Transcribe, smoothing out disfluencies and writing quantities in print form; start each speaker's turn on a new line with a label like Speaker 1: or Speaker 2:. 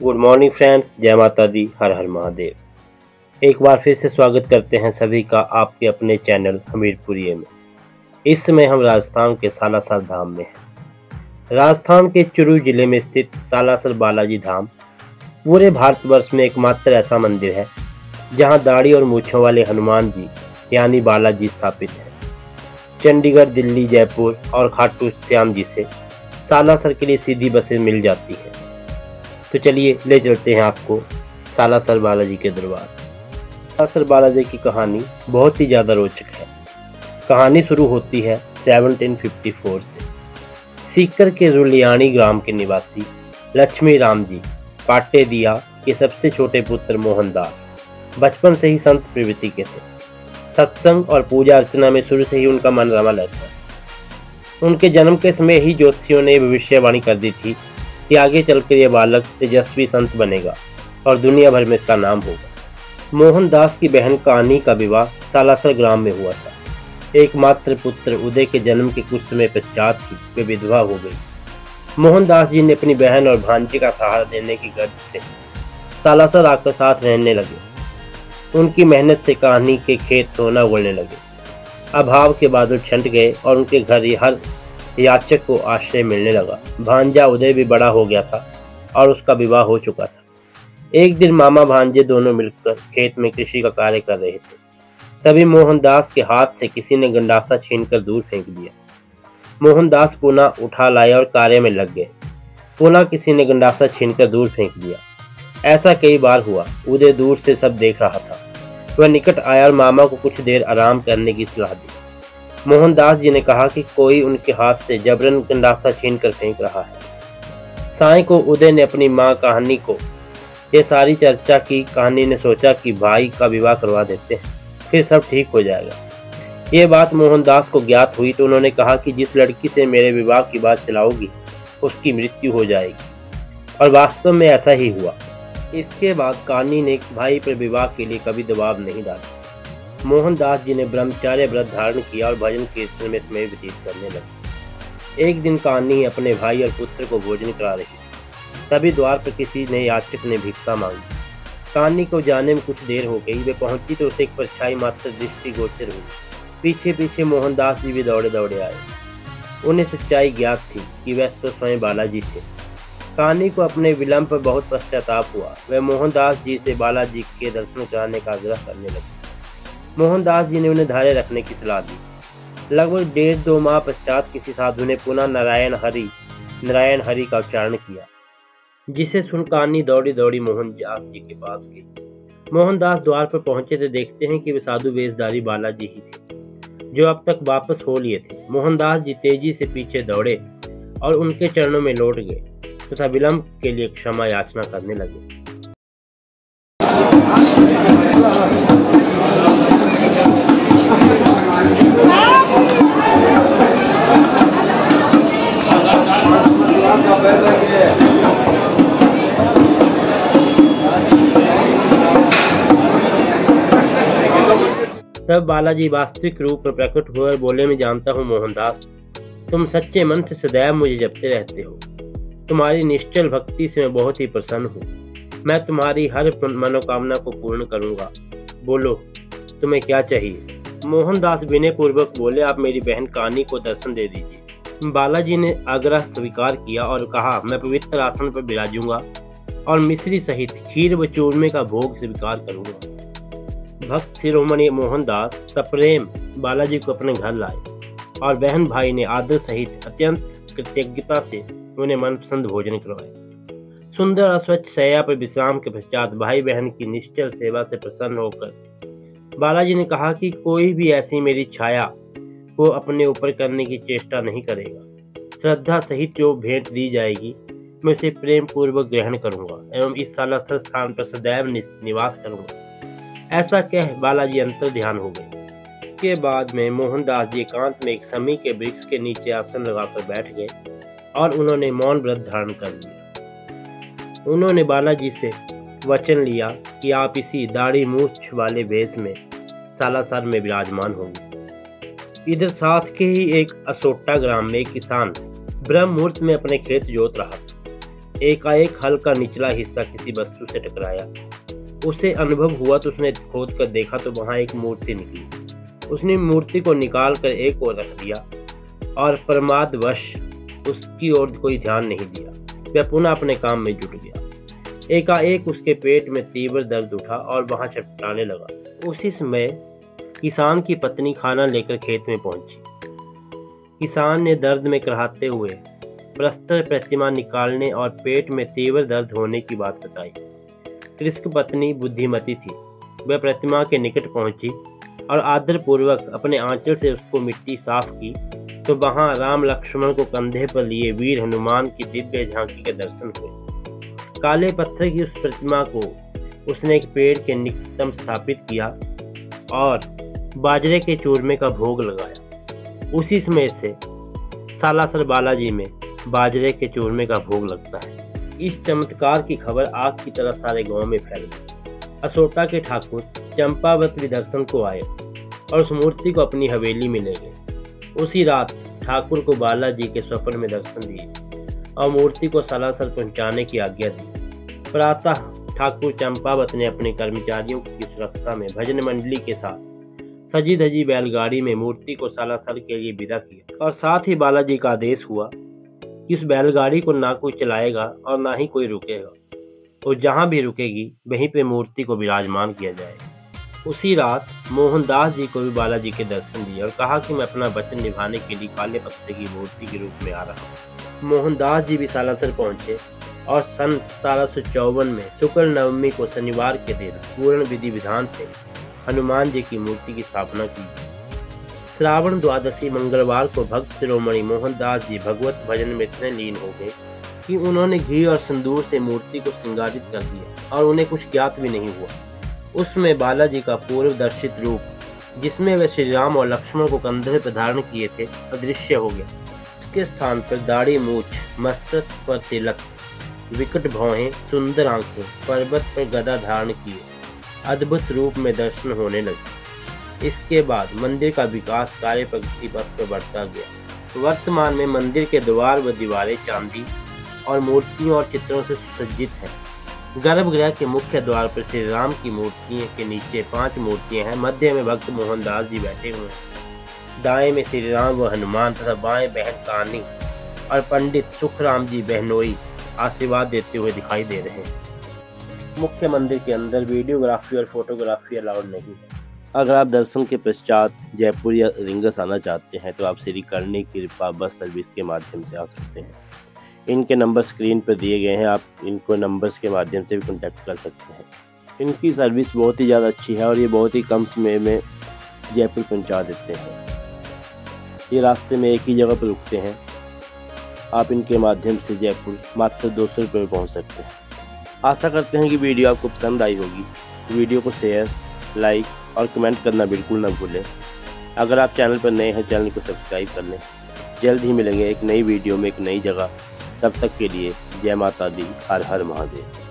Speaker 1: Good morning friends, जय माता दी, हर हर महादेव। एक बार फिर से स्वागत करते हैं सभी का आपके अपने चैनल हमीरपुरिये में। इस समय हम राजस्थान के सालासर धाम में हैं। राजस्थान के चुरू जिले में स्थित सालासर बालाजी धाम पूरे भारतवर्ष में एकमात्र ऐसा मंदिर है जहां दाढ़ी और मूंछों वाले हनुमान जी यानी बालाजी स्थापित हैं। चंडीगढ़, दिल्ली, जयपुर और खाटू श्याम जी से सालासर के लिए सीधी बसें मिल जाती हैं। तो चलिए ले चलते हैं आपको सालासर बालाजी के दरबार। सालासर बालाजी की कहानी बहुत ही ज़्यादा रोचक है। कहानी शुरू होती है 1754 से। सीकर के रुलियाणी ग्राम के निवासी लक्ष्मी राम जी पाटेदिया के सबसे छोटे पुत्र मोहनदास बचपन से ही संत प्रवृत्ति के थे। सत्संग और पूजा अर्चना में शुरू से ही उनका मन रमा रहता। उनके जन्म के समय ही ज्योतिषियों ने भविष्यवाणी कर दी थी कि आगे चलकर यह बालक तेजस्वी संत बनेगा और दुनिया भर में इसका नाम होगा। मोहनदास की बहन कान्ही का विवाह सालासर ग्राम में हुआ था। एकमात्र पुत्र उदय के जन्म के कुछ समय पश्चात ही वे विधवा हो गई। मोहनदास जी ने अपनी बहन और भांजे का सहारा देने की गर्ज से सालासर आकर साथ रहने लगे। उनकी मेहनत से कान्ही के खेत सोना उगलने लगे। अभाव के बादल छंट गए और उनके घर हर याचक को आश्रय मिलने लगा। भांजा उदय भी बड़ा हो गया था और उसका विवाह हो चुका था। एक दिन मामा भांजे दोनों मिलकर खेत में कृषि का कार्य कर रहे थे। तभी मोहनदास के हाथ से किसी ने गंडासा छीनकर दूर फेंक दिया। मोहनदास पुनः उठा लाए और कार्य में लग गए। पुनः किसी ने गंडासा छीनकर दूर फेंक दिया। ऐसा कई बार हुआ। उदय दूर से सब देख रहा था। वह निकट आया और मामा को कुछ देर आराम करने की सलाह दी। मोहनदास जी ने कहा कि कोई उनके हाथ से जबरन गंडासा छीन कर फेंक रहा है। साईं को उदय ने अपनी माँ कहानी को ये सारी चर्चा की। कहानी ने सोचा कि भाई का विवाह करवा देते हैं, फिर सब ठीक हो जाएगा। ये बात मोहनदास को ज्ञात हुई तो उन्होंने कहा कि जिस लड़की से मेरे विवाह की बात चलाओगी उसकी मृत्यु हो जाएगी। और वास्तव में ऐसा ही हुआ। इसके बाद कान्ही ने भाई पर विवाह के लिए कभी दबाव नहीं डाला। मोहनदास जी ने ब्रह्मचार्य व्रत धारण किया और भजन कीर्तन में समय व्यतीत करने लगे। एक दिन कान्ही अपने भाई और पुत्र को भोजन करा रही। तभी द्वार पर किसी ने याचक ने भिक्षा मांगी। कान्ही को जाने में कुछ देर हो गई। वे पहुंची तो उसे एक परछाई मात्र दृष्टिगोचर हुई। पीछे पीछे मोहनदास जी भी दौड़े दौड़े आए। उन्हें सच्चाई ज्ञात थी कि वह तो स्वयं बालाजी थे। कान्ही को अपने विलंब पर बहुत पश्चाताप हुआ। वह मोहनदास जी से बालाजी के दर्शन कराने का आग्रह करने लगे। मोहनदास जी ने उन्हें धैर्य रखने की सलाह दी। लगभग 1.5-2 माह पश्चात किसी साधु ने पुनः नारायण हरि का उच्चारण किया, जिसे सुन कान्ही दौड़ी दौड़ी मोहनदास जी के पास गई। मोहनदास द्वार पर पहुंचे तो देखते हैं कि वे साधु वेशधारी बालाजी ही थे, जो अब तक वापस हो लिए थे। मोहनदास जी तेजी से पीछे दौड़े और उनके चरणों में लौट गए तथा विलंब के लिए क्षमा याचना करने लगे। तब बालाजी वास्तविक रूप में प्रकट हुए और बोले, मैं जानता हूँ मोहनदास, तुम सच्चे मन से सदैव मुझे जपते रहते हो। तुम्हारी निश्चल भक्ति से मैं बहुत ही प्रसन्न हूँ। मैं तुम्हारी हर मनोकामना को पूर्ण करूँगा। बोलो, तुम्हें क्या चाहिए? मोहनदास विनय पूर्वक बोले, आप मेरी बहन कान्ही को दर्शन दे दीजिए। बालाजी ने आग्रह स्वीकार किया और कहा, मैं पवित्र आसन पर विराजूंगा और मिश्री सहित खीर व चूरमे का भोग स्वीकार करूंगा। भक्त शिरोमणि मोहनदास सप्रेम बालाजी को अपने घर लाए और बहन भाई ने आदर सहित अत्यंत कृतज्ञता से उन्हें मनपसंद भोजन करवाया। सुंदर और स्वच्छ शैया पर विश्राम के पश्चात भाई बहन की निश्चल सेवा से प्रसन्न होकर बालाजी ने कहा कि कोई भी ऐसी मेरी छाया को अपने ऊपर करने की चेष्टा नहीं करेगा। श्रद्धा सहित जो भेंट दी जाएगी मैं उसे प्रेम पूर्वक ग्रहण करूंगा एवं इस सालासर स्थान पर सदैव निवास करूंगा। ऐसा कह बालाजी अंतर ध्यान हो गए। के बाद में मोहनदास जी एकांत में एक समी के वृक्ष के नीचे आसन लगाकर बैठ गए और उन्होंने मौन व्रत धारण कर लिया। उन्होंने बालाजी से वचन लिया कि आप इसी दाढ़ी मूछ वाले वेश में सालासर में विराजमान होंगे। इधर साथ के ही एक असोटा ग्राम में एक किसान ब्रह्म मुहूर्त में अपने खेत जोत रहा था। एकाएक हल का निचला हिस्सा किसी वस्तु से टकराया। उसे अनुभव हुआ तो उसने खोद कर देखा तो वहां एक मूर्ति निकली। उसने मूर्ति को निकाल कर एक ओर रख दिया और प्रमादवश उसकी ओर कोई ध्यान नहीं दिया। वह पुनः अपने काम में जुट गया। एकाएक उसके पेट में तीव्र दर्द उठा और वहां छटपटाने लगा। उसी समय किसान की पत्नी खाना लेकर खेत में पहुंची। किसान ने दर्द में कराहते हुए प्रस्तर प्रतिमा निकालने और पेट में तीव्र दर्द होने की बात बताई। कृषक पत्नी बुद्धिमती थी। वह प्रतिमा के निकट पहुंची और आदरपूर्वक अपने आंचल से उसको मिट्टी साफ की तो वहां राम लक्ष्मण को कंधे पर लिए वीर हनुमान की दिव्य झांकी के दर्शन हुए। काले पत्थर की उस प्रतिमा को उसने एक पेड़ के निकटतम स्थापित किया और बाजरे के चूरमे का भोग लगाया। उसी समय से सालासर बालाजी में बाजरे के चूरमे का भोग लगता है। इस चमत्कार की खबर आग की तरह सारे गांव में फैल गई। असोटा के ठाकुर चंपावत भी दर्शन को आए और उस मूर्ति को अपनी हवेली में ले गए। उसी रात ठाकुर को बालाजी के स्वप्न में दर्शन दिए और मूर्ति को सालासर पहुंचाने की आज्ञा दी। प्रातः ठाकुर चंपावत ने अपने कर्मचारियों की सुरक्षा में भजन मंडली के साथ सजी धजी बैलगाड़ी में मूर्ति को सालासर के लिए विदा किया और साथ ही बालाजी का आदेश हुआ कि उस बैलगाड़ी को ना कोई चलाएगा और ना ही कोई रुकेगा और जहाँ भी रुकेगी वहीं पे मूर्ति को विराजमान किया जाएगा। उसी रात मोहनदास जी को भी बालाजी के दर्शन दिए और कहा कि मैं अपना वचन निभाने के लिए काले पत्थर की मूर्ति के रूप में आ रहा हूँ। मोहनदास जी भी सालासर पहुंचे और सन 1754 में शुक्ल नवमी को शनिवार के दिन पूर्ण विधि विधान से हनुमान जी की मूर्ति की स्थापना की। श्रावण द्वादशी मंगलवार को भक्त शिरोमणि मोहनदास जी भगवत भजन में इतने लीन हो गए कि उन्होंने घी और सिंदूर से मूर्ति को श्रृंगारित कर दिया और उन्हें कुछ ज्ञात भी नहीं हुआ। उसमें बालाजी का पूर्व दर्शित रूप जिसमें वे श्री राम और लक्ष्मण को कंधे पर धारण किए थे अदृश्य हो गया। उसके स्थान पर दाढ़ी मूछ, मस्तक पर तिलक, विकट भौहें, सुंदर आंखें, पर्वत पर गदा धारण किए अद्भुत रूप में दर्शन होने लगे। इसके बाद मंदिर का विकास कार्य प्रगति पथ पर बढ़ता गया। वर्तमान में मंदिर के द्वार व दीवारें चांदी और मूर्तियों और चित्रों से सुसज्जित हैं। गर्भगृह के मुख्य द्वार पर श्री राम की मूर्तियों के नीचे 5 मूर्तियां हैं। मध्य में भक्त मोहनदास जी बैठे हुए हैं। दाएं में श्री राम व हनुमान तथा बाएं बहन कानी और पंडित सुखराम जी बहनोई आशीर्वाद देते हुए दिखाई दे रहे हैं। मुख्य मंदिर के अंदर वीडियोग्राफी और फोटोग्राफी अलाउड नहीं है। अगर आप दर्शन के पश्चात जयपुर या रिंगस आना चाहते हैं तो आप श्री करणी कृपा बस सर्विस के माध्यम से आ सकते हैं। इनके नंबर स्क्रीन पर दिए गए हैं, आप इनको नंबर्स के माध्यम से भी कॉन्टैक्ट कर सकते हैं। इनकी सर्विस बहुत ही ज़्यादा अच्छी है और ये बहुत ही कम समय में जयपुर पहुंचा देते हैं। ये रास्ते में एक ही जगह पर रुकते हैं। आप इनके माध्यम से जयपुर मात्र 200 रुपये में पहुँच सकते हैं। आशा करते हैं कि वीडियो आपको पसंद आई होगी। वीडियो को शेयर, लाइक और कमेंट करना बिल्कुल ना भूलें। अगर आप चैनल पर नए हैं, चैनल को सब्सक्राइब कर लें। जल्द ही मिलेंगे एक नई वीडियो में एक नई जगह। तब तक के लिए जय माता दी, हर हर महादेव।